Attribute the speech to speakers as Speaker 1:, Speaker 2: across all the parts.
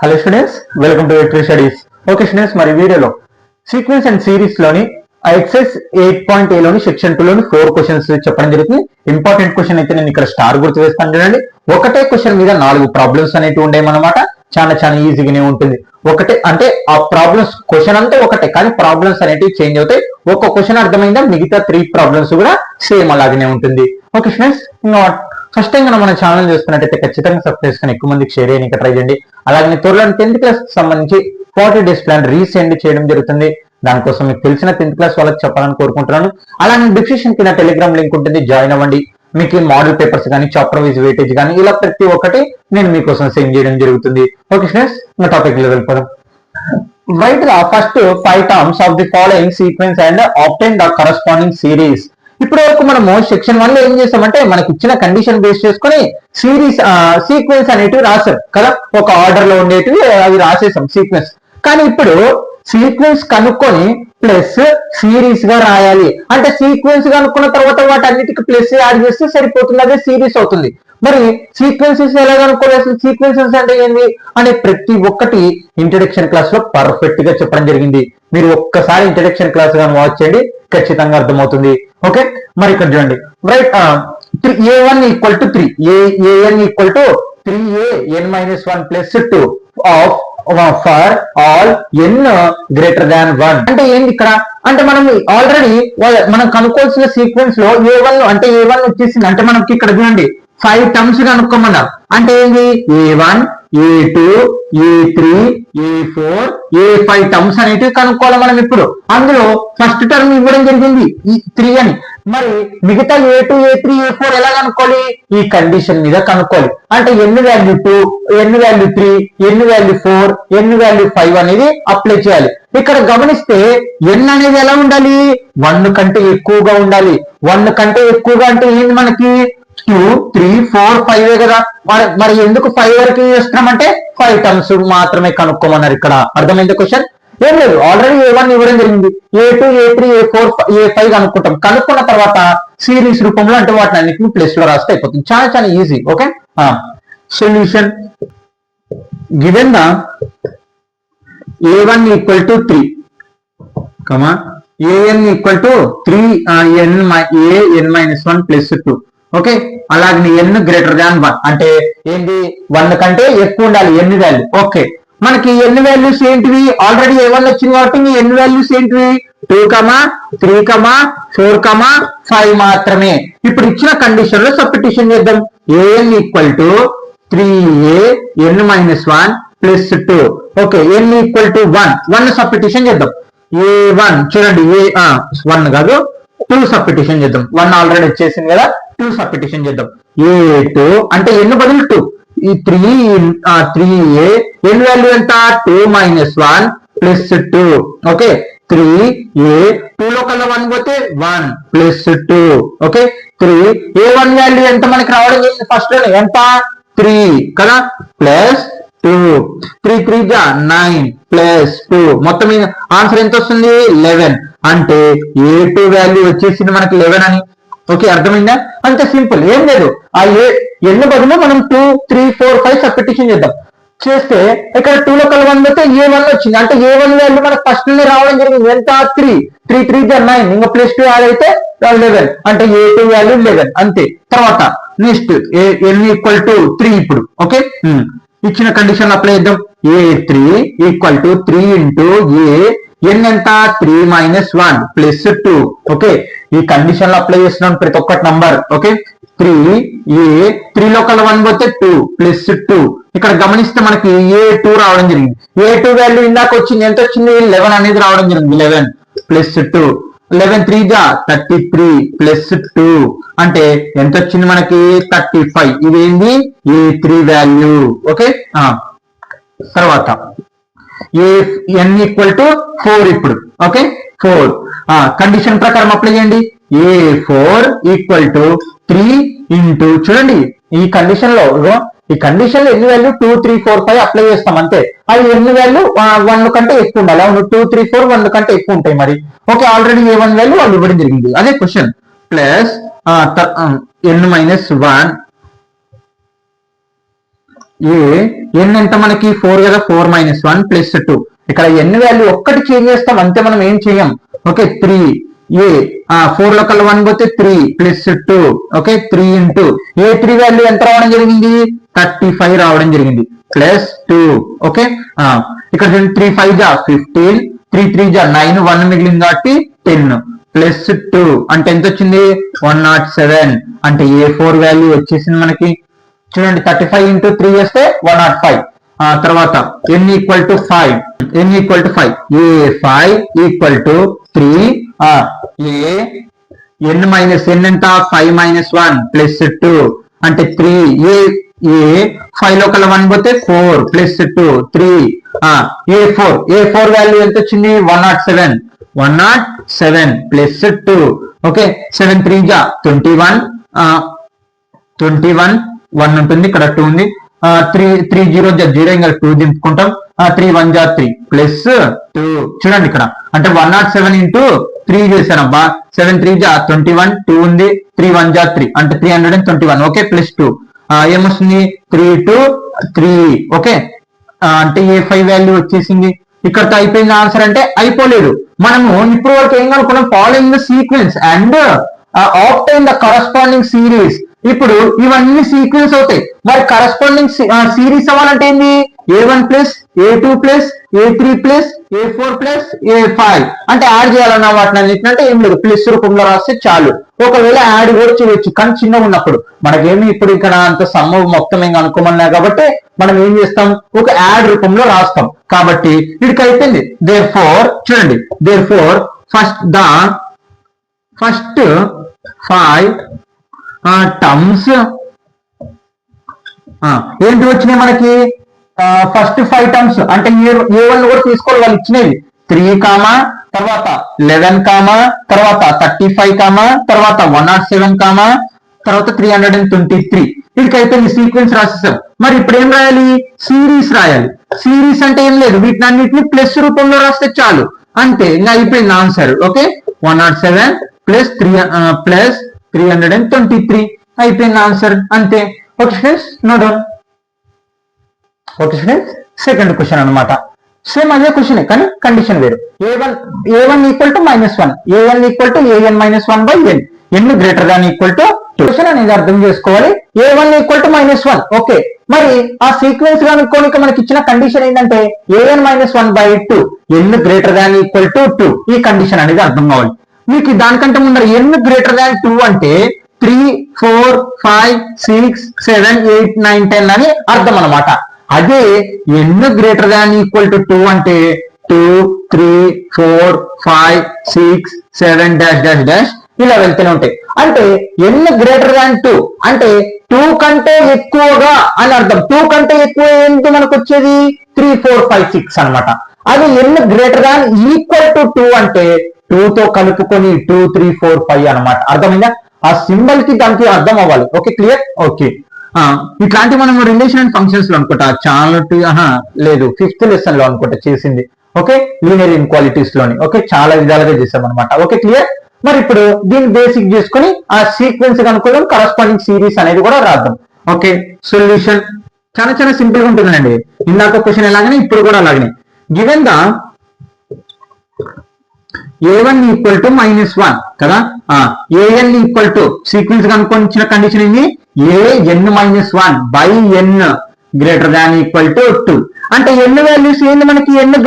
Speaker 1: Hello students, welcome to victory studies. Okay students, మరి వీడియోలో sequence and series లోని excise 8.a లోని section 2 లోని 4 క్వశ్చన్స్ చెప్పడం జరుగుతుంది. ఇంపార్టెంట్ క్వశ్చన్ అయితే నేను ఇక్కడ స్టార్ గుర్తు వేస్తాను చూడండి. ఒకటే క్వశ్చన్ మీద 4 ప్రాబ్లమ్స్ అనేవి ఉండేమన్నమాట. చాలా చాలా ఈజీగానే ఉంటుంది. ఒకటే అంటే ఆ ప్రాబ్లమ్స్ క్వశ్చన్ అంతా ఒకటే, కానీ ప్రాబ్లమ్స్ అనేటివి చేంజ్ అవుతాయి. ఒక క్వశ్చన్ అర్థమైందా, మిగతా 3 ప్రాబ్లమ్స్ కూడా సేమ్ అలాగనే ఉంటుంది. ఓకే స్టూడెంట్స్, ఫస్ట్ టైం మన ఛానల్ చూస్తున్నట్టయితే ఖచ్చితంగా సబ్స్క్రైబ్ చేసుకుని ఎక్కువ మందికి షేర్ చేయడానికి ట్రై చేయండి. అలాగే త్వరలో 10th క్లాస్ సంబంధించి 40 days ప్లాన్ రీసెండ్ చేయడం జరుగుతుంది. దానికోసం మీకు తెలిసిన 10th క్లాస్ వాళ్ళకి చెప్పాలని కోరుకుంటున్నాను. అలాగే డిస్క్రిప్షన్ కింద టెలిగ్రామ్ లింక్ ఉంటుంది, జాయిన్ అవ్వండి. మీకు మోడల్ పేపర్స్ కానీ చాప్టర్ వైజ్ వెయిటేజ్ కానీ ఇలా ప్రతి ఒక్కటి నేను మీకోసం సెండ్ చేయడం జరుగుతుంది. ఓకే ఫ్రెండ్స్, నా టాపిక్ లో వెళ్ళిపోదాం. Write the first 5 terms of the following sequence and obtain the corresponding series. ఇప్పటి వరకు మనము సెక్షన్ 1 లో ఏం చేస్తామంటే మనకి ఇచ్చిన కండిషన్ బేస్ చేసుకొని సిరీస్ సీక్వెన్స్ అనేటివి రాసాం కదా, ఒక ఆర్డర్ లో ఉండేటివి అవి రాసేసాం సీక్వెన్స్. కానీ ఇప్పుడు సీక్వెన్స్ కనుక్కొని ప్లస్ సిరీస్ గా రాయాలి అంటే సీక్వెన్స్ కనుక్కున్న తర్వాత వాటన్నిటికి ప్లస్ యాడ్ చేస్తే సరిపోతుంది, అదే సిరీస్ అవుతుంది. మరి సీక్వెన్సెస్ ఎలా కనుక్కోవాలి, అసలు సీక్వెన్సెస్ అంటే ఏంటి అనే ప్రతి ఒక్కటి ఇంట్రడక్షన్ క్లాస్ లో పర్ఫెక్ట్ గా చెప్పడం జరిగింది. మీరు ఒక్కసారి ఇంట్రడక్షన్ క్లాస్ గా వాచ్ చేయండి, ఖచ్చితంగా అర్థమవుతుంది. ఓకే, మరి ఇక్కడ చూడండి. Right, a1 equal to 3, an equal to 3an-1 plus 2 of for all n greater than 1 అంటే ఏంది ఇక్కడ అంటే మనం ఆల్రెడీ మనం కనుక్కోవాల్సిన సీక్వెన్స్ లో a1 అంటే a1 వచ్చేసింది. అంటే మనకి ఇక్కడ చూడండి 5 టర్మ్స్ కనుక్కోమన్నారు. అంటే ఏంది a1 a2 a3 a4 a5 terms అనేటివి కనుక్కోవాలి మనం. ఇప్పుడు అందులో ఫస్ట్ టర్మ్ ఇవ్వడం జరిగింది ఈ 3 అని. మరి మిగతా a2 a3 a4 ఎలా కనుక్కోవాలి, ఈ కండిషన్ మీద కనుక్కోవాలి. అంటే n value 2 n value 3 n value 4 n value 5 అనేది అప్లై చేయాలి. ఇక్కడ గమనిస్తే n అనేది ఎలా ఉండాలి, 1 కంటే ఎక్కువగా ఉండాలి. 1 కంటే ఎక్కువగా అంటే ఏంటి, మనకి 2 3 4 5 కదా. మరి ఎందుకు 5 వరకు చేస్తున్నామంటే 5 టర్మ్స్ మాత్రమే కనుక్కోమన్నారు. ఇక్కడ అర్థమైంది క్వశ్చన్ ఏం లేదు, ఆల్రెడీ a1 ఇవ్వడం జరిగింది, a2 a3 a4 a5 కనుక్కుంటాం. కనుక్కున్న తర్వాత సిరీస్ రూపంలో అంటే వాటిని అన్నిటిని ప్లస్ లో రాస్తే అయిపోతుంది. చాలా చాలా easy. Okay, solution given the a1 equal to 3 an equal to 3an-1 plus 2. Okay, అలాగే n గ్రేటర్ దాన్ 1 అంటే ఏంటి, 1 కంటే ఎక్కువ ఉండాలి n వాల్యూ. ఓకే, మనకి n వాల్యూస్ ఏంటివి, ఆల్రెడీ a1 వచ్చింది కాబట్టి n వాల్యూస్ ఏంటివి 2, 3, 4, 5 మాత్రమే. ఇప్పుడు ఇచ్చిన కండిషన్ లో సబ్స్టిట్యూషన్ చేద్దాం. an equal to 3an-1 plus 2. Okay, n equal to 1 substitution చేద్దాం. a1 చూడండి, 1 కాదు 2 సబ్స్టిట్యూషన్ చేద్దాం. 1 ఆల్రెడీ వచ్చేసింది కదా, 2 సబ్స్టిట్యూషన్ చేద్దాం. a2 అంటే n బదులు 2, ఈ 3a n వాల్యూ ఎంత 2 - 1 ప్లస్ 2. ఓకే, 3a 2 లో కల్లా 1 పోతే 1 ప్లస్ 2. ఓకే, 3a1 వాల్యూ ఎంత మనకి రావడం ఫస్ట్ లో ఎంత 3 కదా, ప్లస్ 2 3 3 9 ప్లస్ 2 మొత్తం ఆన్సర్ ఎంత వస్తుంది 11. అంటే a2 వాల్యూ వచ్చేసింది మనకి 11 అని. ఓకే, అర్థమైందా, అంతే సింపుల్, ఏం లేదు. ఆ ఎన్ని బదులు మనం 2 3 4 5 సబ్స్టిట్యూషన్ చేద్దాం. చేస్తే ఇక్కడ 2 లో కల 1 అయితే a1 వచ్చింది. అంటే a1 వాల్యూ మనకు ఫస్ట్ లోనే రావడం జరిగింది. ఎంత 3 3 3 9 ఇంకా ప్లస్ 2 యాడ్ అయితే 11 అంటే a2 వాల్యూ 11 అంతే. తర్వాత నెక్స్ట్ n ఈక్వల్ టు 3. ఇప్పుడు ఓకే, ఇచ్చిన కండిషన్ అప్లై చేద్దాం. a3 equal to 3 into n ఎంత 3 - 1 ప్లస్ 2. ఓకే, ఈ కండిషన్ లో అప్లై చేస్తున్నాం ప్రతి ఒక్కటి నంబర్. ఓకే, 3 లో కల్లా 1 పోతే 2 ప్లస్ 2. ఇక్కడ గమనిస్తే మనకి a2 రావడం జరిగింది. a2 వాల్యూ ఇందాక వచ్చింది, ఎంత వచ్చింది 11 అనేది రావడం జరిగింది. 11 ప్లస్ 2 11 3 33 ప్లస్ 2 అంటే ఎంత వచ్చింది మనకి 35. ఇదేంది a3 వాల్యూ. ఓకే, తర్వాత n ఈక్వల్ టు 4. ఇప్పుడు ఓకే 4 కండిషన్ ప్రకారం అప్లై చేయండి. a4 ఈక్వల్ టు 3 ఇంటూ చూడండి ఈ కండిషన్ లో ఎన్ని వాల్యూ 2 3 4 5 అప్లై చేస్తాం అంతే. అది ఎన్ని వాల్యూ 1 కంటే ఎక్కువ ఉండాలి. అవును, 2 3 4 1 కంటే ఎక్కువ ఉంటాయి మరి. ఓకే, ఆల్రెడీ a1 వాల్యూ వాళ్ళు ఇవ్వడం జరిగింది, అదే క్వశ్చన్. ప్లస్ n - 1 ఏ ఎన్ ఎంత మనకి 4 కదా, 4 - 1 + 2. ఇక్కడ ఎన్ వాల్యూ ఒక్కటి చేంజ్ చేస్తాం అంతే, మనం ఏం చేయం. ఓకే 3 ఏ 4 లో కల్లా 1 పోతే 3 + 2. ఓకే 3 ఇంటూ ఏ 3 వాల్యూ ఎంత రావడం జరిగింది, 35 రావడం జరిగింది +2. ఓకే ఇక్కడ 3 × 5 = 15, 3 × 3 = 9, 1 మిగిలింది కాబట్టి 10 +2 అంటే ఎంత వచ్చింది, 107. అంటే A4 వాల్యూ వచ్చేసింది మనకి. చూడండి 35 × 3 చేస్తే 105. తర్వాత n = 5, n = 5, A5 = 3, n ఎంత 5 - 1 + 2 అంటే 3. ఏ 5 లో కల్లా 1 పోతే 4 + 2 3. A4 వాల్యూ ఎంత వచ్చింది, 107 +2. ఓకే 7 × 3 = 21, 1 ఉంటుంది ఇక్కడ 2 ఉంది. 3 0 0 ఇంకా 2 దింపుకుంటాం. 3 1 3 +2. చూడండి ఇక్కడ అంటే 107 × 3 చేశాను అబ్బా. 7 3 21, 2 ఉంది. 3 1 3 అంటే 321. ఓకే +2 ఏమొస్తుంది, 3 2 3. ఓకే అంటే A5 వాల్యూ వచ్చేసింది. ఇక్కడతో అయిపోయింది ఆన్సర్ అంటే అయిపోలేదు. మనము ఇప్పుడు వరకు ఏం కనుక్కున్నాం, following the sequence and obtain the corresponding series. ఇప్పుడు ఇవన్నీ సీక్వెన్స్ అవుతాయి. మరి కరస్పాండింగ్ సిరీస్ అవ్వాలంటే ఏంది, A1 + A2 + A3 + A4 + A5 అంటే యాడ్ చేయాలన్న వాటిని అన్నింటినంటే ఏం లేదు, ప్లస్ రూపంలో రాస్తే చాలు. ఒకవేళ యాడ్ కూడా చేయొచ్చు కానీ చిన్నగా ఉన్నప్పుడు. మనకేమి ఇప్పుడు ఇక్కడ అంత సమ్ మొత్తం ఏం అనుకోమన్నా కాబట్టి మనం ఏం చేస్తాం, ఒక యాడ్ రూపంలో రాస్తాం. కాబట్టి వీడికి అయిపోయింది. therefore చూడండి, therefore ఫస్ట్ 5 టర్మ్స్ ఏంటి వచ్చినాయి మనకి, ఫస్ట్ 5 టర్మ్స్ అంటే A1 కూడా తీసుకోవాలి, వాళ్ళు ఇచ్చినవి 3, తర్వాత 11, తర్వాత 35, తర్వాత 107, తర్వాత 323. వీటికి అయిపోయింది, సీక్వెన్స్ రాసేసాం. మరి ఇప్పుడు ఏం రాయాలి, సిరీస్ రాయాలి. సిరీస్ అంటే ఏం లేదు, వీటిని అన్నిటిని ప్లస్ రూపంలో రాస్తే చాలు అంతే, ఇంకా అయిపోయింది ఆన్సర్. ఓకే 107 + 323 అయిపోయింది ఆన్సర్ అంతే. Okay friends no doubt. Okay friends second question అనమాట. సేమ్ అదే క్వశ్చన్ కానీ కండిషన్ వేరు. A1 = -1, A1 = an - 1/n, n > 2. Question అనేది అర్థం చేసుకోవాలి. A1 = -1. ఓకే మరి ఆ సీక్వెన్స్ కనుక్కోనిక మనకి ఇచ్చిన కండిషన్ ఏంటంటే an - 1/2, n > 2. ఈ కండిషన్ అనేది అర్థం కావాలి మీకు. దానికంటే ముందర n > 2 అంటే 3 4 5 6 7 8 9 10 అని అర్థం అనమాట. అదే n > 2 అంటే 2 3 4 5 6 7 ఇలా వెళ్తూనే ఉంటాయి. అంటే n > 2 అంటే 2 కంటే ఎక్కువగా అని అర్థం. 2 కంటే ఎక్కువ ఏంటి మనకు వచ్చేది 3 4 5 6 అనమాట. అది n > 2 అంటే 2 తో కలుపుకొని 2 3 4 5 అనమాట. అర్థమైందా? ఆ సింబల్ కి దానికి అర్థం అవ్వాలి. Okay clear. ఓకే ఇట్లాంటి మనం రిలేషన్ అండ్ ఫంక్షన్స్ లో అనుకుంటా చాలా లేదు 5th లెసన్ లో అనుకుంటా చేసింది. ఓకే లీనియర్ ఇన్క్వాలిటీస్ లోని. ఓకే చాలా విధాలుగా చేసాం అనమాట. Okay clear. మరి ఇప్పుడు దీన్ని బేసిక్ చేసుకొని ఆ సీక్వెన్స్ కనుక్కోవడం, కరస్పాండింగ్ సిరీస్ అనేది కూడా రాద్దాం. ఓకే సొల్యూషన్ చాలా చాలా సింపుల్ గా ఉంటుందండి. ఇందాక క్వశ్చన్ ఎలాగనే ఇప్పుడు కూడా అలాగనే. గివెన్ ద A1 = -1 కదా, an = సీక్వెన్స్ కనుక్కొనిచ్చిన కండిషన్ ఏంది, an - 1/n > 2 అంటే n వాల్యూస్ ఏంది మనకి, n >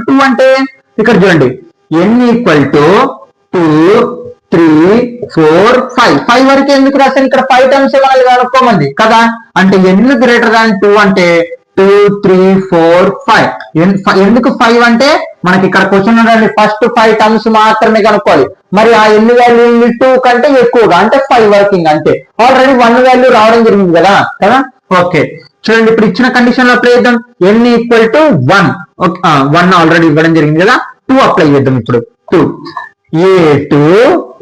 Speaker 1: 2 అంటే ఇక్కడ చూడండి n = 2 3 4 5 వరకు ఎందుకు రాశాను, ఇక్కడ 5 టర్మ్స్ మనల్ని కనుక్కోమంది కదా. అంటే n > 2 అంటే 2 3 4 5. ఎందుకు 5 అంటే మనకి ఇక్కడ క్వశ్చన్ ఉండండి, ఫస్ట్ 5 టర్మ్స్ మాత్రమే కనుక్కోవాలి. మరి ఆ n వాల్యూ 2 కంటే ఎక్కువగా అంటే 5 వర్కింగ్ అంతే. ఆల్రెడీ 1 వాల్యూ రావడం జరిగింది కదా. ఓకే చూడండి ఇప్పుడు ఇచ్చిన కండిషన్ లో అప్లై చేద్దాం. n = 1. 1 ఆల్రెడీ ఇవ్వడం జరిగింది కదా, 2 అప్లై చేద్దాం ఇప్పుడు. 2 A2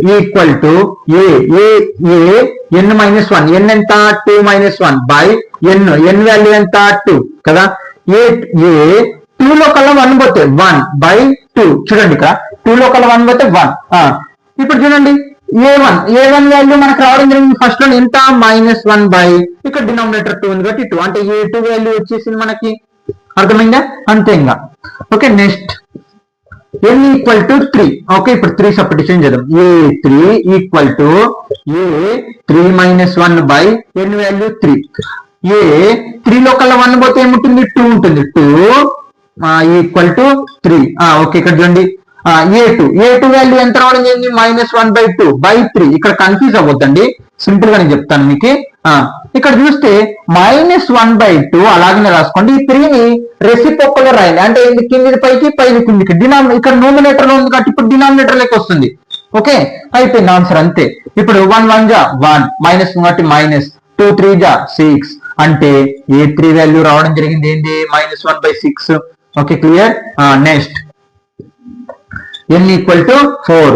Speaker 1: = n - 1, n ఎంత 2 - 1/n, n వాల్యూ ఎంత 2 కదా. A 2 లో కల్లా 1 పోతే 1/2. చూడండి ఇక్కడ 2 లో కల్లా 1 పోతే 1. ఇప్పుడు చూడండి ఏ1 వాల్యూ మనకు రావడం జరిగింది ఫస్ట్ లో ఎంత -1 బై ఇక్కడ డినామినేటర్ 2 ఉంది కాబట్టి 2 అంటే ఏ2 వాల్యూ వచ్చేసింది మనకి. అర్థమైందా? అంతే ఇంకా. Okay, next n equal to 3. Okay, ఇప్పుడు 3 సబ్స్టిట్యూషన్ చేద్దాం. a3 equal to a3 - 1 by n value 3. a3 లో కల్లా 1 పోతే ఏముంటుంది 2 ఉంటుంది. 2 ఈక్వల్ టు 3. ఓకే, ఇక్కడ చూడండి a2 వాల్యూ ఎంత రావడం జరిగింది -1 బై 2 బై 3. ఇక్కడ కన్ఫ్యూజ్ అవ్వద్దండి, సింపుల్ గా నేను చెప్తాను మీకు. ఇక్కడ చూస్తే -1 బై 2 అలాగనే రాసుకోండి. ఈ 3ని రెసిప్రోకల్ లో రాయాలి, అంటే కింది పైకి పైకి కిందికి. ఇక్కడ నోమినేటర్ లో ఉంది కాబట్టి ఇప్పుడు డినామినేటర్ లెక్క వస్తుంది. ఓకే, అయిపోయింది ఆన్సర్ అంతే. ఇప్పుడు 1 1 జా 1 -1 కాబట్టి -2 3 జా 6 అంటే a3 వాల్యూ రావడం జరిగింది ఏంటి -1 by 6. Okay, clear. Next n equal to 4.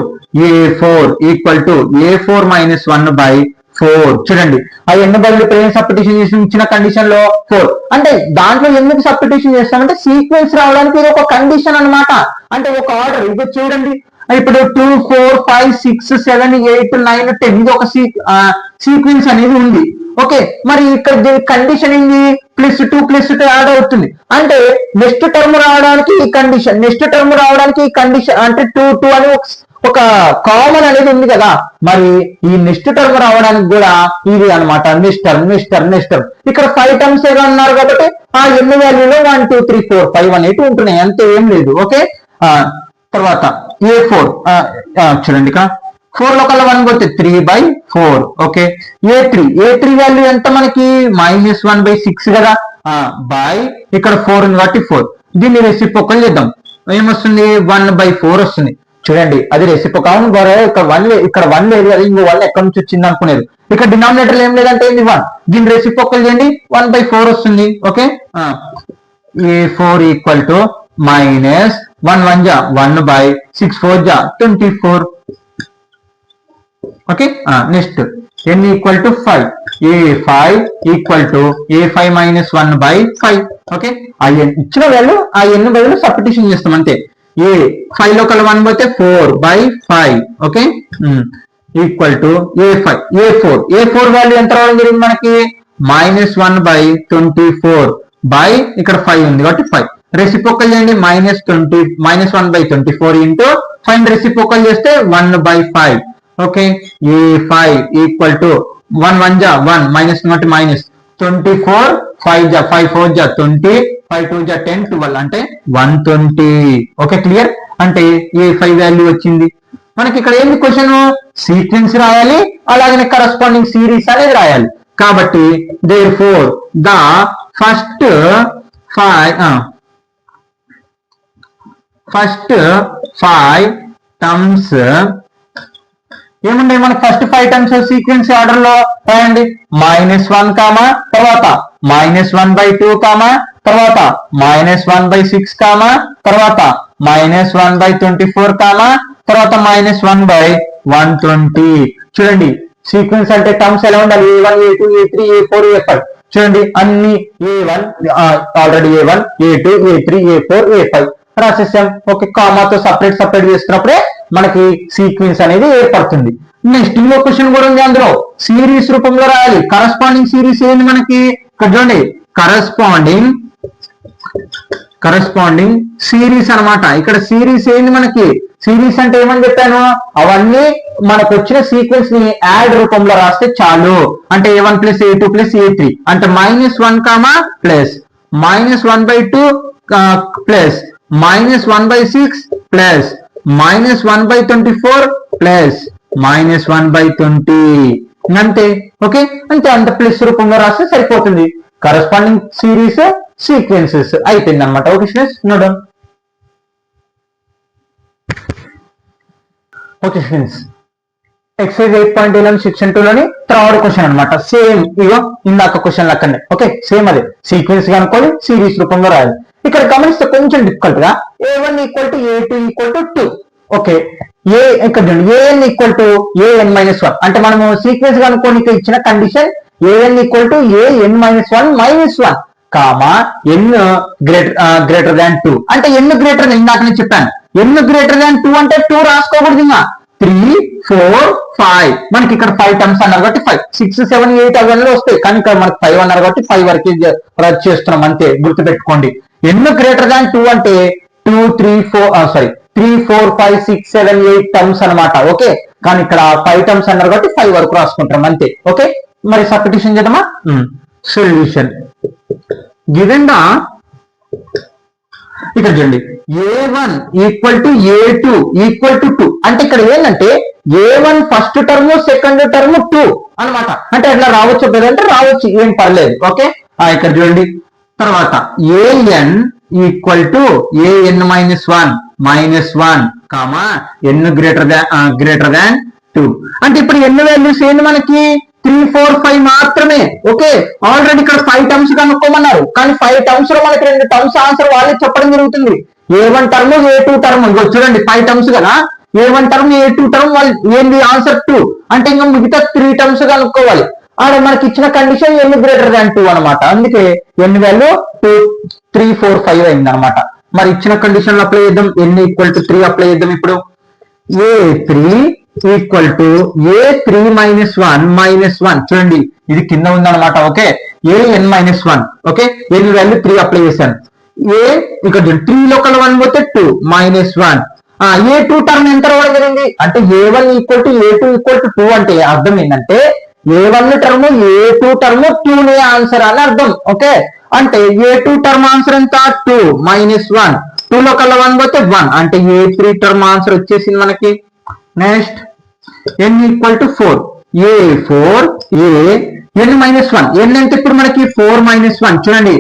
Speaker 1: a4 equal to a4 -1 by 4. చూడండి, ఆ n బదులు ఏం సబ్స్టిట్యూషన్ చేసి ఇచ్చిన కండిషన్ లో 4. అంటే దాంట్లో ఎందుకు సబ్స్టిట్యూషన్ చేస్తామంటే సీక్వెన్స్ రావడానికి ఇది ఒక కండిషన్ అన్నమాట, అంటే ఒక ఆర్డర్. ఇది చూడండి, ఇప్పుడు 2 4 5 6 7 8 9 10 ఇది ఒక సీక్వెన్స్ అనేది ఉంది. ఓకే, మరి ఇక్కడ కండిషన్ ఏంది +2 యాడ్ అవుతుంది, అంటే నెక్స్ట్ టర్మ్ రావడానికి ఈ కండిషన్, అంటే 2 2 అని ఒక కామన్ అనేది ఉంది కదా. మరి ఈ నెక్స్ట్ టర్మ్ రావడానికి కూడా ఇది అనమాట నెక్స్ట్ టర్మ్. ఇక్కడ 5 టర్మ్స్ ఏదో అన్నారు కాబట్టి ఆ ఎన్ని వాల్యూలో 1 2 3 4 5 అనేవి ఉంటున్నాయి, అంతే, ఏం లేదు. ఓకే, తర్వాత a4 చూడండి, ఇక్కడ 4 లో కల్లా 1 పోతే 3 బై 4. ఓకే, a3 వాల్యూ ఎంత మనకి -1 బై 6 కదా, బై ఇక్కడ 4 ఉంది కాబట్టి 4. దీన్ని రెసిప్రోకల్ చేద్దాం, ఏమొస్తుంది 1 బై 4 వస్తుంది. చూడండి, అది రెసిప్రోకల్. ఇక్కడ 1 లేదు కదా, ఇంకో 1 ఎక్కడి నుంచి వచ్చింది అనుకునేది. ఇక్కడ డినామినేటర్ ఏం లేదంటే ఏంది 1. దీన్ని రెసిప్రోకల్ చేయండి, 1 బై 4 వస్తుంది. ఓకే, a4 ఈక్వల్ టు -1 1 జా 1 బై 6 4 జా 24. Okay, next n equal to 5. a5 equal to a5 -1 by 5. Okay, ఆ ఇచ్చిన వాల్యూ ఆ n బదులు సబ్స్టిట్యూషన్ చేస్తాం అంతే. a5 లో కల్లా 1 పోతే 4 by 5. Okay, equal to a4 value ఎంత రావడం జరిగింది మనకి -1 బై 24 బై ఇక్కడ 5 ఉంది కాబట్టి 5. రెసిప్రోకల్ చేయండి, -1 బై 24 ఇంటూ 5 రెసిప్రోకల్ చేస్తే 1 by 5. Okay, a5 equal to 1 1 జా 1 -24 5 జా 5 4 జా 20 5 2 జా 10 12 అంటే 120. Okay, clear. అంటే a5 వాల్యూ వచ్చింది మనకి. ఇక్కడ ఏంది క్వశ్చన్, సీక్వెన్స్ రాయాలి, అలాగనే కరస్పాండింగ్ సిరీస్ అనేది రాయాలి. కాబట్టి therefore the first 5 టర్మ్స్ ఏముండే మనకి ఫస్ట్ 5 టర్మ్స్ సీక్వెన్స్ ఆర్డర్ లో రాయండి. -1 కామా, తర్వాత -1 బై 2 కామా, తర్వాత -1 బై 6 కామా, తర్వాత -1 బై 24 కామా, తర్వాత -1 బై 120. చూడండి, సీక్వెన్స్ అంటే టర్మ్స్ ఎలా ఉండాలి, a1 a2 a3 a4 a5. చూడండి, అన్ని a1 already a1 a2 a3 a4 a5 రాసేసాం. ఓకే, కామాతో సపరేట్ చేస్తున్నప్పుడే మనకి సీక్వెన్స్ అనేది ఏర్పడుతుంది. నెక్స్ట్ ఇంకో క్వశ్చన్ కూడా ఉంది, అందులో సిరీస్ రూపంలో రాయాలి. కరస్పాండింగ్ సిరీస్ ఏంది మనకి, ఇక్కడ చూడండి, కరస్పాండింగ్ సిరీస్ అన్నమాట. ఇక్కడ సిరీస్ ఏంది మనకి, సిరీస్ అంటే ఏమని చెప్పాను, అవన్నీ మనకు వచ్చిన సీక్వెన్స్ ని యాడ్ రూపంలో రాస్తే చాలు. అంటే a1 + a2 + a3 అంటే -1 comma plus -1 by 2 plus -1 by 6 plus -1 by 24 plus -1 by 20 అంతే. ఓకే, అంతే, అంత ప్లస్ రూపంలో రాస్తే సరిపోతుంది. కరస్పాండింగ్ సిరీస్ సీక్వెన్సెస్ అయిపోయింది అనమాట. Okay students, note. Okay students, exercise 8.11 section 2 లోని థర్డ్ క్వశ్చన్ అనమాట. సేమ్ ఇగో ఇందాక క్వశ్చన్ లెక్కనే. ఓకే, సేమ్ అదే సీక్వెన్స్ కనుక్కొని సిరీస్ రూపంలో రాయాలి. ఇక్కడ గమనిస్తే కొంచెం డిఫికల్ట్ గా a1 = a2 = 2. ఓకే, ఇక్కడ an = an - 1 అంటే మనము సీక్వెన్స్ కనుక్కొని ఇచ్చిన condition an = an - 1 -1 comma n greater than 2 అంటే n గ్రేటర్, ఇందాక నేను చెప్పాను n గ్రేటర్ దాన్ 2 అంటే 2 రాసుకోకూడదు. ఇంకా 3 4 5 మనకి ఇక్కడ 5 టర్మ్స్ అన్నారు కాబట్టి 5 6 7 8 అవన్నీ వస్తాయి కానీ ఇక్కడ మనకి 5 అన్నారు కాబట్టి 5 వరకు రద్దు చేస్తున్నాం అంతే గుర్తుపెట్టుకోండి ఎన్ గ్రేటర్ దాన్ 2 అంటే 2 3 4 3 4 5 6 7 8 టర్మ్స్ అన్నమాట ఓకే కానీ ఇక్కడ 5 టర్మ్స్ అన్నారు కాబట్టి 5 వరకు రాసుకుంటాం అంతే ఓకే మరి సబ్స్టిట్యూషన్ చేద్దామా సొల్యూషన్ గివెన్ ద ఇక్కడ చూడండి a1 equal to a2 equal to 2 అంటే ఇక్కడ ఏంటంటే a1 first term second term 2 అన్నమాట అంటే అట్లా రావచ్చు అంటే రావచ్చు ఏం పర్లేదు ఓకే ఇక్కడ చూడండి తర్వాత an equal to an minus 1 comma n greater than 2 అంటే ఇప్పుడు ఎన్ని వాల్యూస్ ఏంటి మనకి 3 4 5 మాత్రమే ఓకే ఆల్రెడీ ఇక్కడ 5 టర్మ్స్ కనుక్కోమన్నారు కానీ 5 టర్మ్స్ లో మనకి 2 టర్మ్స్ ఆన్సర్ వాళ్ళే చెప్పడం జరుగుతుంది a1 టర్మ్ a2 టర్మ్ చూడండి 5 టర్మ్స్ కదా a1 టర్మ్ a2 టర్మ్ వాళ్ళు ఏంది ఆన్సర్ 2 అంటే ఇంకా మిగతా 3 టర్మ్స్ కనుక్కోవాలి ఆడ మనకి ఇచ్చిన కండిషన్ n గ్రేటర్ దాన్ 2 అనమాట అందుకే n వాల్యూ 2 3 4 5 అయింది అనమాట మరి ఇచ్చిన కండిషన్ లో అప్లై చేద్దాం n ఈక్వల్ టు 3 అప్లై చేద్దాం ఇప్పుడు a3 equal to a3 minus 1 చూడండి ఇది కింద ఉందన్నమాట okay an minus 1 okay n value 3 apply చేశాను a ఇక్కడ 3 లో కల 1 పోతే 2 మైనస్ 1 a2 టర్మ్ ఎంత రావడం జరిగింది అంటే a1 equal to a2 equal to 2 అంటే అర్థం ఏంటంటే a1 టర్మ్ a2 టర్మ్ 2 నే ఆన్సర్ అని అర్థం ఓకే అంటే a2 టర్మ్ ఆన్సర్ ఎంత 2 మైనస్ 1 2 లో కల 1 పోతే 1 అంటే a3 టర్మ్ ఆన్సర్ వచ్చేసింది మనకి next n equal to 4 a4 n minus 1 n అంటే ఇప్పుడు మనకి 4 మైనస్ 1 చూడండి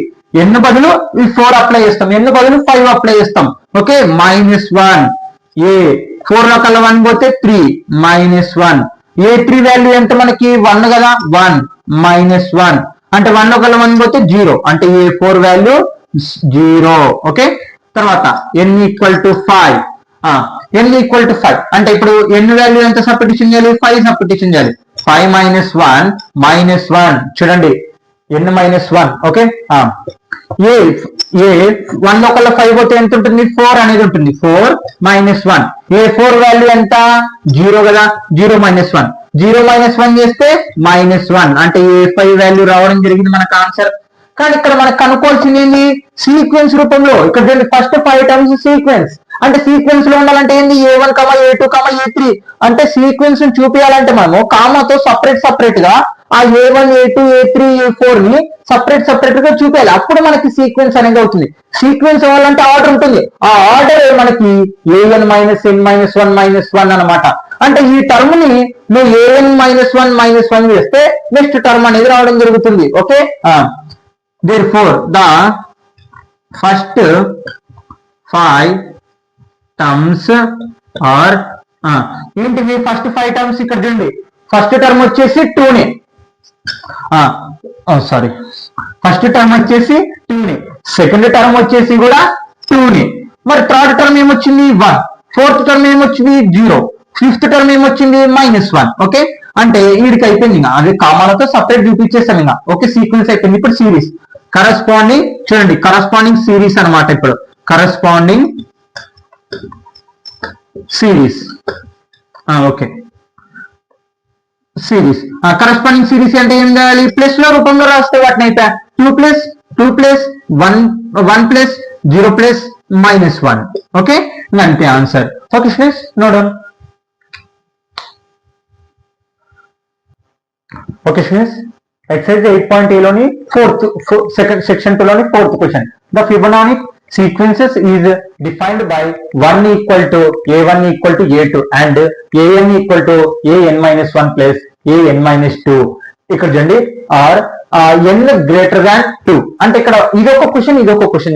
Speaker 1: n బదులు ఈ 4 అప్లై చేస్తాం n బదులు 5 అప్లై చేస్తాం ఓకే మైనస్ 1 a 4 లో కల్లా 1 పోతే 3 మైనస్ 1 a3 వాల్యూ ఎంత మనకి 1 కదా 1 మైనస్ 1 అంటే 1 లో కల్లా 1 పోతే 0 అంటే a4 వాల్యూ 0 ఓకే తర్వాత n equal to 5 n equal to 5 అంటే ఇప్పుడు n వాల్యూ ఎంత సబ్స్టిట్యూషన్ చేయాలి 5 సబ్స్టిట్యూషన్ చేయాలి 5 మైనస్ 1 చూడండి n మైనస్ 1 ఓకే a 1 లో కల్లా 5 పోతే ఎంత ఉంటుంది 4 అనేది ఉంటుంది 4 మైనస్ 1 a4 వాల్యూ ఎంత 0 కదా 0 మైనస్ 1 చేస్తే మైనస్ 1 అంటే a5 వాల్యూ రావడం జరిగింది మనకు ఆన్సర్ కానీ ఇక్కడ మనకు కనుక్కోవాల్సింది ఏంటి సీక్వెన్స్ రూపంలో ఇక్కడ చూడండి ఫస్ట్ 5 టర్మ్స్ సీక్వెన్స్ అంటే సీక్వెన్స్ లో ఉండాలంటే ఏంది a1 a2 a3 అంటే సీక్వెన్స్ ని చూపించాలంటే మనము కామాతో సపరేట్ గా ఆ a1 a2 a3 a4 ని సపరేట్ గా చూపించాలి అప్పుడు మనకి సీక్వెన్స్ అనేది అవుతుంది సీక్వెన్స్ అవ్వాలంటే ఆర్డర్ ఉంటుంది ఆ ఆర్డర్ మనకి an మైనస్ n మైనస్ 1 అన్నమాట అంటే ఈ టర్మ్ ని నువ్వు an మైనస్ 1 చేస్తే నెక్స్ట్ టర్మ్ అనేది రావడం జరుగుతుంది okay therefore the first 5 terms are ఏంటివి ఫస్ట్ 5 టర్మ్స్ ఇక్కడ చూడండి ఫస్ట్ టర్మ్ వచ్చేసి 2 నే ఫస్ట్ టర్మ్ వచ్చేసి 2 నే సెకండ్ టర్మ్ వచ్చేసి కూడా 2 నే మరి థర్డ్ టర్మ్ ఏమొచ్చింది 1 ఫోర్త్ టర్మ్ ఏమొచ్చింది 0 ఫిఫ్త్ టర్మ్ ఏమొచ్చింది -1 ఓకే అంటే వీడికి అయిపోయింది ఇంకా అది కామాలతో సపరేట్ చూపించేసాం ఇంకా ఓకే సీక్వెన్స్ అయిపోయింది ఇప్పుడు సిరీస్ కరస్పాండింగ్ చూడండి కరస్పాండింగ్ సిరీస్ అన్నమాట ఇప్పుడు corresponding series okay series corresponding series అంటే ఏం చేయాలి ప్లస్ లో రూపంలో రాస్తే వాటిని అయితే 2 ప్లస్ 1 ప్లస్ 0 ప్లస్ -1 ఓకే అంతే answer okay students note down okay students exercise 8.a లోని section 2 లోని 4th question the Fibonacci sequences is defined by 1 equal to a1 equal to a2 and an equal to an minus 1 plus an minus 2 ఇక్కడ చూడండి are n greater than 2 అంటే ఇక్కడ ఇదొక question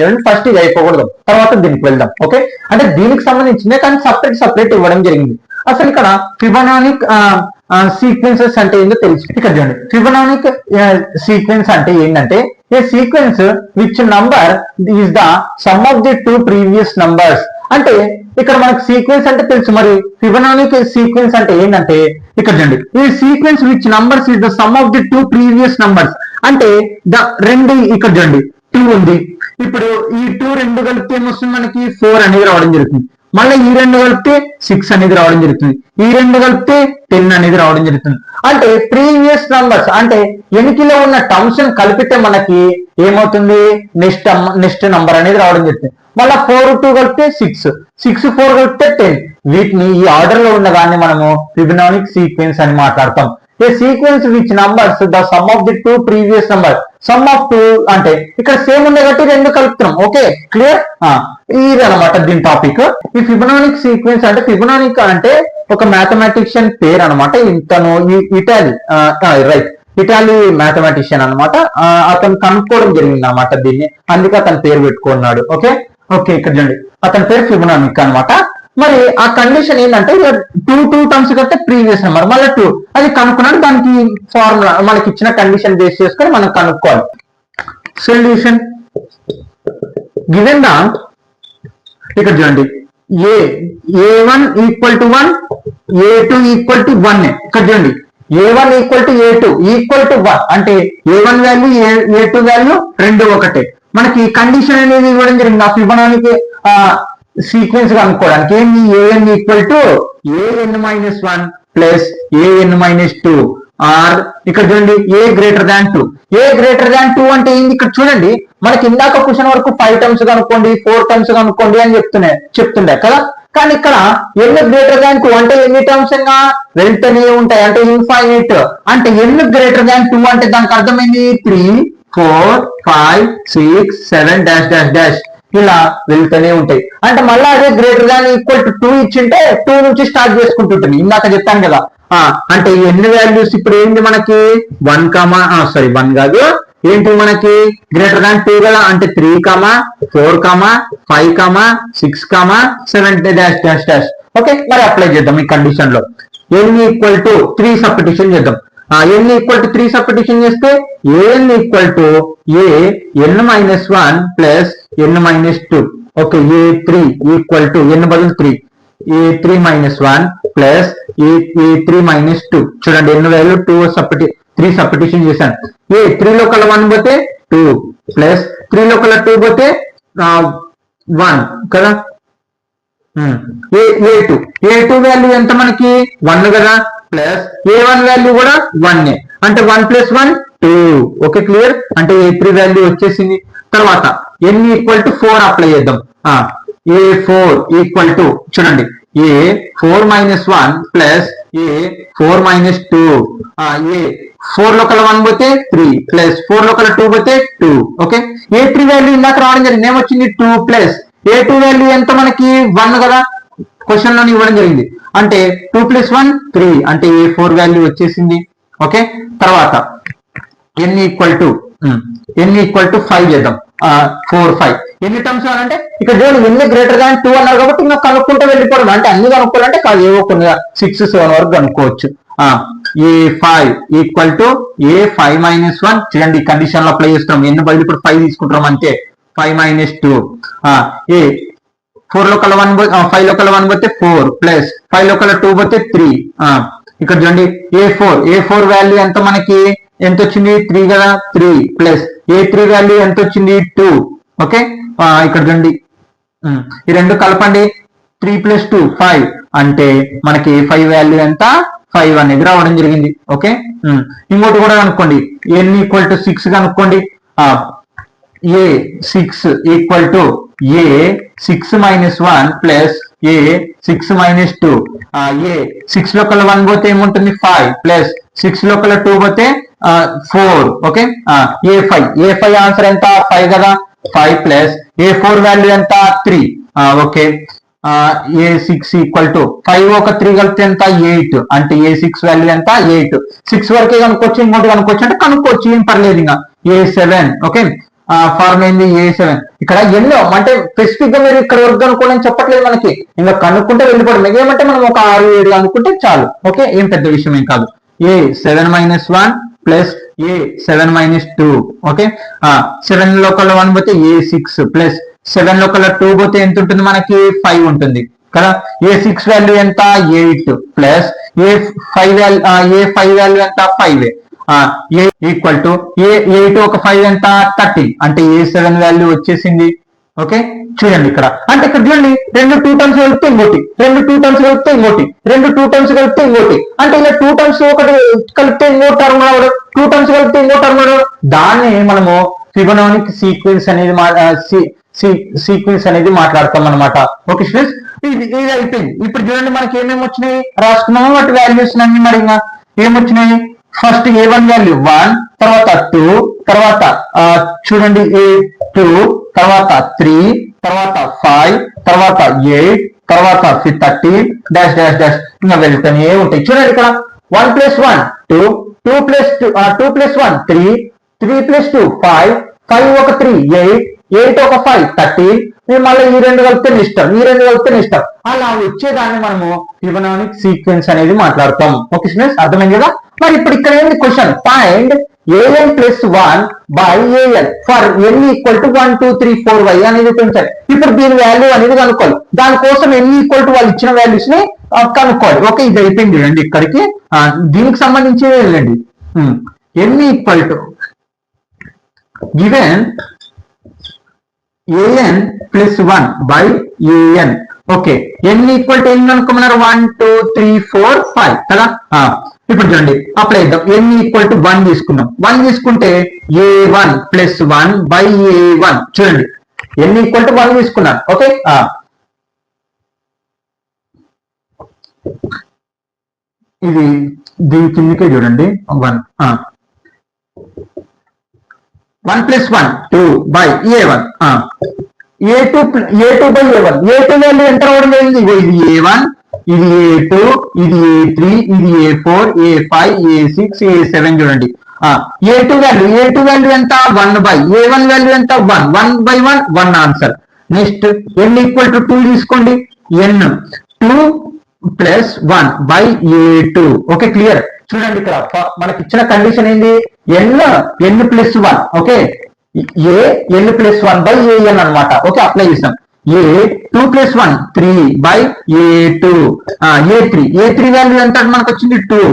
Speaker 1: చూడండి first ఇది అయిపోకూడదు తర్వాత దీనికి వెళ్దాం ఓకే అంటే దీనికి సంబంధించిందే కానీ సపరేట్ ఇవ్వడం జరిగింది అసలు ఇక్కడ ఫిబొనాచిక్ సీక్వెన్సెస్ అంటే ఏంటో తెలుసు ఇక్కడ చూడండి ఫిబొనాచిక్ సీక్వెన్స్ అంటే ఏంటంటే a sequence which number is the sum of the 2 previous numbers అంటే ఇక్కడ మనకు సీక్వెన్స్ అంటే తెలుసు మరి ఫిబొనాచిక్ సీక్వెన్స్ అంటే ఏంటంటే ఇక్కడ చూడండి ఈ sequence which numbers is the sum of the 2 previous numbers అంటే రెండు ఇక్కడ చూడండి 2 ఉంది ఇప్పుడు ఈ 2 రెండు కలిపితే ఏమొస్తుంది మనకి 4 అనేది రావడం జరుగుతుంది మళ్ళీ ఈ రెండు కలిపితే 6 అనేది రావడం జరుగుతుంది, ఈ రెండు కలిపితే 10 అనేది రావడం జరుగుతుంది. అంటే ప్రీవియస్ నంబర్స్ అంటే ఎనికిలో ఉన్న టర్మ్స్ కలిపితే మనకి ఏమవుతుంది, నెక్స్ట్ నంబర్ అనేది రావడం జరుగుతుంది. మళ్ళీ 4 2 కలిపితే 6, 6 4 కలిపితే 10. వీటిని ఈ ఆర్డర్ లో ఉన్నదాన్ని మనము ఫిబొనాచి సీక్వెన్స్ అని మాట్లాడతాం. A sequence which numbers the sum of the two previous number, sum of two అంటే ఇక్కడ సేమ్ ఉంది కాబట్టి రెండు కలుపుతున్నాం. ఓకే క్లియర్, ఇది అనమాట దీని టాపిక్. ఈ ఫిబొనాచి సీక్వెన్స్ అంటే ఫిబొనాచి అంటే ఒక మ్యాథమెటిషియన్ పేరు అనమాట. తను ఇటాలీ మ్యాథమెటిషియన్ అనమాట. అతను కనుక్కోవడం జరిగింది అనమాట దీన్ని, అందుకే అతను పేరు పెట్టుకున్నాడు. ఓకే ఓకే ఇక్కడ చూడండి, అతని పేరు ఫిబొనాచి అనమాట. మరి ఆ కండిషన్ ఏంటంటే టూ టర్మ్స్ కంటే ప్రీవియస్ నెంబర్ మళ్ళీ 2 అది కనుక్కున్నాడు. దానికి ఫార్ములా మనకి ఇచ్చిన కండిషన్ బేస్ చేసుకొని మనం కనుక్కోవాలి. సొల్యూషన్ గివెన్ ద ఇక్కడ చూడండి A1 equal to 1, A2 equal to 1. ఇక్కడ చూడండి A1 equal to A2 equal to 1 అంటే A1 వాల్యూ A2 వాల్యూ రెండు ఒకటే. మనకి కండిషన్ అనేది ఇవ్వడం జరిగింది. ఆ ఫిబొనాచి సీక్వెన్స్ కనుక్కోవడానికి ఏంటి, an equal to an-1 plus an-2 or ఇక్కడ చూడండి a greater than 2. a greater than 2 అంటే ఏంది, ఇక్కడ చూడండి మనకి ఇందాక క్వశ్చన్ వరకు 5 టర్మ్స్ కనుక్కోండి 4 టర్మ్స్ కనుక్కోండి అని చెప్తుండే కదా. కానీ ఇక్కడ n గ్రేటర్ దాన్ 2 అంటే ఎన్ని టర్మ్స్ అయినా వెళ్తూనే ఉంటాయి, అంటే ఇన్ఫైనైట్. అంటే n గ్రేటర్ దాన్ 2 అంటే దానికి అర్థమైంది 3 4 5 6 7 డాష్ డాష్ డాష్ ఇలా వెళ్తూనే ఉంటాయి. అంటే మళ్ళీ అదే గ్రేటర్ దాన్ ఈక్వల్ టు 2 ఇచ్చింటే 2 నుంచి స్టార్ట్ చేసుకుంటుంటుంది. ఇందాక చెప్పాను కదా. అంటే ఎన్ని వాల్యూస్ ఇప్పుడు ఏంటి మనకి 1 కాదు ఏంటి మనకి గ్రేటర్ దాన్ 2 కదా. అంటే 3 4 5 6 7 డాష్ డాష్ డాష్. ఓకే మరి అప్లై చేద్దాం ఈ కండిషన్ లో. n ఈక్వల్ టు 3 సబ్స్టిట్యూషన్ చేద్దాం. n ఈక్వల్ టు 3 సబ్స్టిట్యూషన్ చేస్తే an equal to an-1 plus n-2. Okay a3 equal to n బదులు 3 a3 -1 ప్లస్ a3 -2. చూడండి n వాల్యూ 3 సబ్స్టిట్యూషన్ చేశాను. ఏ 3 లో కల 1 పోతే 2 ప్లస్ 3 లో కల 2 పోతే 1 కదా. a2 వాల్యూ ఎంత మనకి 1 కదా, ప్లస్ a1 వాల్యూ కూడా 1 అంటే 1 ప్లస్ 1 2. ఓకే క్లియర్, అంటే a3 వాల్యూ వచ్చేసింది. తర్వాత n ఈక్వల్ టు 4 అప్లై చేద్దాం. a4 ఈక్వల్ టు చూడండి a4 -1 ప్లస్ a4 -2. a4 లో కల 1 పోతే 3 ప్లస్ 4 లో కల 2 పోతే 2. ఓకే a3 వాల్యూ ఇందాక రావడం జరిగింది, ఏమొచ్చింది 2 ప్లస్ a2 వాల్యూ ఎంత మనకి 1 కదా, క్వశ్చన్ లోనే ఇవ్వడం జరిగింది. అంటే 2 ప్లస్ 1 3 అంటే a4 వాల్యూ వచ్చేసింది. ఓకే తర్వాత n ఈక్వల్ టు 5 చేద్దాం. 4 5 ఎన్ని టర్మ్స్ అంటే ఇక్కడ చూడండి n గ్రేటర్ దాన్ 2 అన్నారు కాబట్టి ఇంకా కనుక్కుంటే వెళ్ళిపోవడం. అంటే అన్ని కనుక్కోవాలంటే కాదు, ఏవో కొన్ని 6 7 వరకు కనుక్కోవచ్చు. a5 equal to a5 -1. చూడండి కండిషన్ లో అప్లై చేస్తున్నాం. n బదులు ఇప్పుడు 5 తీసుకుంటాం అంటే 5 -2. a 4 లో కల 1 5 లో కల 1 పోతే 4 ప్లస్ 5 లో కల 2 పోతే 3. ఇక్కడ చూడండి a4 వాల్యూ ఎంత మనకి ఎంత వచ్చింది 3 కదా, 3 ప్లస్ a3 వాల్యూ ఎంత వచ్చింది 2. ఓకే ఇక్కడ చూడండి ఈ రెండు కలపండి 3 ప్లస్ 2 5 అంటే మనకి a5 వాల్యూ ఎంత 5 అనేది రావడం జరిగింది. ఓకే ఇంకోటి కూడా కనుక్కోండి, n ఈక్వల్ టు 6 కనుక్కోండి. a6 equal to a6 -1 plus a6 -2. a6 లో కల 1 పోతే ఏముంటుంది 5 ప్లస్ 6 లో కల 2 పోతే 4. ఓకే a5 ఆన్సర్ ఎంత 5 కదా, 5 ప్లస్ a4 వాల్యూ ఎంత 3. ఓకే a6 ఈక్వల్ టు 5 ఒక 3 కలిపితే ఎంత 8 అంటే a6 వాల్యూ ఎంత 8. 6 వరకే కనుక్కోవచ్చు, ఇంకోటి కనుక్కోవచ్చు అంటే కనుక్కోవచ్చు, ఏం పర్లేదు. ఇంకా a7 ఓకే ఫార్మ్ ఏంది a7. ఇక్కడ ఎన్నో అంటే స్పెసిఫిక్ గా మీరు ఇక్కడ వరకు కనుక్కోవాలని చెప్పట్లేదు మనకి, ఇంకా కనుక్కుంటే వెళ్ళిపోవడం. ఏమంటే మనం ఒక 6 7 కనుక్కుంటే చాలు. ఓకే ఏం పెద్ద విషయం ఏం కాదు. a7 -1 plus a7 -2. ఓకే 7 లో కల 1 పోతే a6 ప్లస్ 7 లో కల 2 పోతే ఎంత ఉంటుంది మనకి 5 ఉంటుంది కదా. a6 వాల్యూ ఎంత 8 ప్లస్ a5 వాల్యూ ఎంత 5. ఈక్వల్ టు a8 ఒక 5 ఎంత 13 అంటే a7 వాల్యూ వచ్చేసింది. ఓకే చూడండి ఇక్కడ అంటే ఇక్కడ చూడండి రెండు 2 టర్మ్స్ కలిపితే ఇంకోటి, రెండు 2 టర్మ్స్ కలిపితే ఇంకోటి, రెండు 2 టర్మ్స్ కలిపితే ఇంకోటి, అంటే ఇలా 2 టర్మ్స్ ఒకటి కలిపితే ఇంకో టర్మ్ రావడం, 2 టర్మ్స్ కలిపితే ఇంకో టర్మ్ రావడం, దాన్ని మనము ఫిబొనాటిక్ సీక్వెన్స్ అనేది మాట్లాడతాం అనమాట. ఓకే స్టూడెంట్స్, ఇది అయిపోయింది. ఇప్పుడు చూడండి మనకి ఏమేమి వచ్చినాయి రాసుకున్నాము, వాటి వాల్యూస్ అన్ని మరి ఏమొచ్చినాయి. ఫస్ట్ A1 వాల్యూ 1, తర్వాత 2, తర్వాత చూడండి A2, తర్వాత 3, తర్వాత 5, తర్వాత 8, తర్వాత 13 డాష్ డాష్ డాష్ ఇంకా వెళ్తూనే ఉంటాయి. చూడండి ఇక్కడ 1 + 1 2, 2 + 1 3, 3 + 2 5, 5 ఒక 3 8, 8 ఒక 5 13, మళ్ళీ ఈ రెండు కలిపితే ఇష్టం, ఈ రెండు కలిపితే ఇష్టం, అలా వచ్చేదాన్ని మనము ఫిబొనాటిక్ సీక్వెన్స్ అనేది మాట్లాడతాం. ఓకే స్టూడెంట్స్, అర్థమైంది కదా. మరి ఇప్పుడు ఇక్కడ ఏంటి question, find an + 1 by an for n = 1 2 3 4 y అనేది పెంచాలి. ఇప్పుడు దీని వాల్యూ అనేది కనుక్కోవాలి, దానికోసం n = వాళ్ళు ఇచ్చిన వాల్యూస్ ని కనుక్కోవాలి. ఓకే ఇది అయిపోయింది చూడండి ఇక్కడికి. దీనికి సంబంధించి వెళ్ళండి, n = given an + 1 by an. Okay n = n అనుకున్నారు 1 2 3 4 5 కదా. ఇప్పుడు చూడండి అప్లై చేద్దాం. n = 1 తీసుకున్నాం, 1 తీసుకుంటే a1 + 1 by a1. చూడండి n = 1 తీసుకున్నాను. ఓకే ఇది దీని కిందకే చూడండి 1 1 + 1 2 by a1 a2 by a1. a2 value ఎంత రావడం జరిగింది, ఇది a1, ఇది a2, ఇది a3, ఇది a4, a5, a6, a7. చూడండి a2 వాల్యూ ఎంత 1 by a1 వాల్యూ ఎంత 1, 1 by 1 1 ఆన్సర్. నెక్స్ట్ n = 2 తీసుకోండి, n 2 + 1 by a2. Okay clear. చూడండి ఇక్కడ మనకి ఇచ్చిన కండిషన్ ఏంది, n + 1. Okay n + 1 by an అనమాట. ఓకే అప్లై చేస్తాం. a2 + 1 3 by a2. a3 value ఎంత మనకు వచ్చింది 2,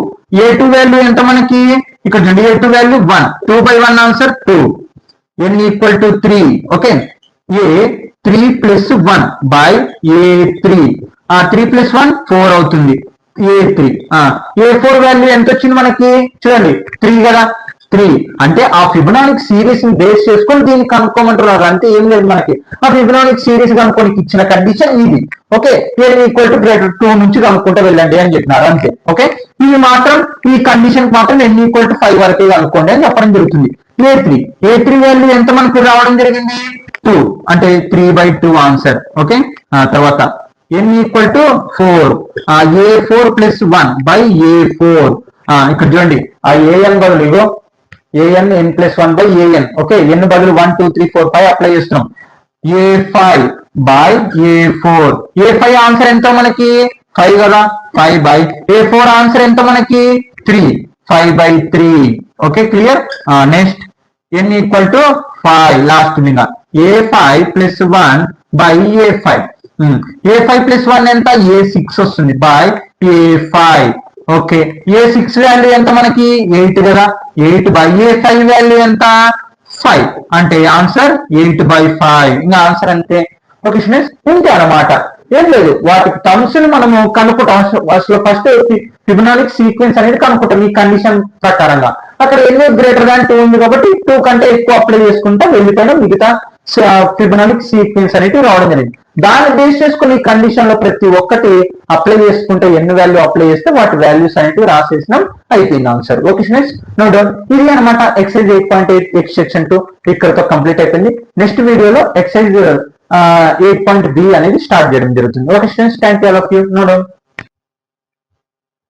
Speaker 1: a2 వాల్యూ ఎంత మనకి ఇక్కడ చూడండి, a2 value 1, 2 by 1 answer 2. n = 3. Okay a3 + 1 by a3. 3 + 1 4 అవుతుంది a3. a4 వాల్యూ ఎంత వచ్చింది మనకి చూడండి 3 కదా. 3 అంటే ఆ ఫిబొనాటిక్ సిరీస్ ని బేస్ చేసుకొని దీన్ని కనుక్కోమంటున్నారు, అంతే ఏం లేదు మనకి. ఆ ఫిబొనాటిక్ సిరీస్ కనుక్కోనికి ఇచ్చిన కండిషన్ ఇది. ఓకే n = 2 నుంచి కనుక్కుంటూ వెళ్ళండి అని చెప్పినారు అంతే. ఓకే ఇది మాత్రం ఈ కండిషన్ మాత్రం n = 5 వరకే కనుక్కోండి అని చెప్పడం జరుగుతుంది. a3 వాల్యూ ఎంత మనకు రావడం జరిగింది 2, అంటే 3/2 ఆన్సర్. ఓకే తర్వాత n = 4, a4 + 1 by a4. ఇక్కడ చూడండి ఆ an బదులు ఇగో an n + 1 by an. Okay n బదులు 1 2 3 4 5 అప్లై చేస్తున్నాం. a5 by a4. a5 answer ఎంత మనకి 5 కదా, 5 by a4 ఆన్సర్ ఎంత మనకి 3, 5/3. Okay clear. Next n = 5 last మీద a5 + 1 by a5. a5 + 1 ఎంత a6 వస్తుంది by a5. Okay a6 value ఎంత మనకి 8 కదా, 8 by a5 వాల్యూ ఎంత 5, అంటే ఆన్సర్ 8/5. ఇంకా ఆన్సర్ అంతే. ఓకే స్టూడెంట్స్ ఇంతే అన్నమాట, ఏం లేదు. వాటి టర్మ్స్ ని మనము కనుక్కుంటాం. అసలు ఫస్ట్ ఫిబొనాటిక్ సీక్వెన్స్ అనేది కనుక్కుంటాం ఈ కండిషన్ ప్రకారంగా. అక్కడ n > 2 ఉంది కాబట్టి 2 కంటే ఎక్కువ అప్లై చేసుకుంటా వెళ్ళిపోయినా మిగతా ఫిబొనాటిక్ సీక్వెన్స్ అనేది రావడం జరిగింది. దాన్ని బేస్ చేసుకుని ఈ కండిషన్ లో ప్రతి ఒక్కటి అప్లై చేసుకుంటే n వాల్యూ అప్లై చేస్తే వాటి వాల్యూస్ అనేవి రాసేసినాం, అయిపోయింది answer. Okay students no doubt. ఇది అనమాట ఎక్సర్సైజ్ 8.8 సెక్షన్ 2 ఇక్కడతో కంప్లీట్ అయిపోయింది. నెక్స్ట్ వీడియోలో ఎక్సర్సైజ్ 8.b అనేది స్టార్ట్ చేయడం జరుగుతుంది. Okay students thank you all of you. No doubt.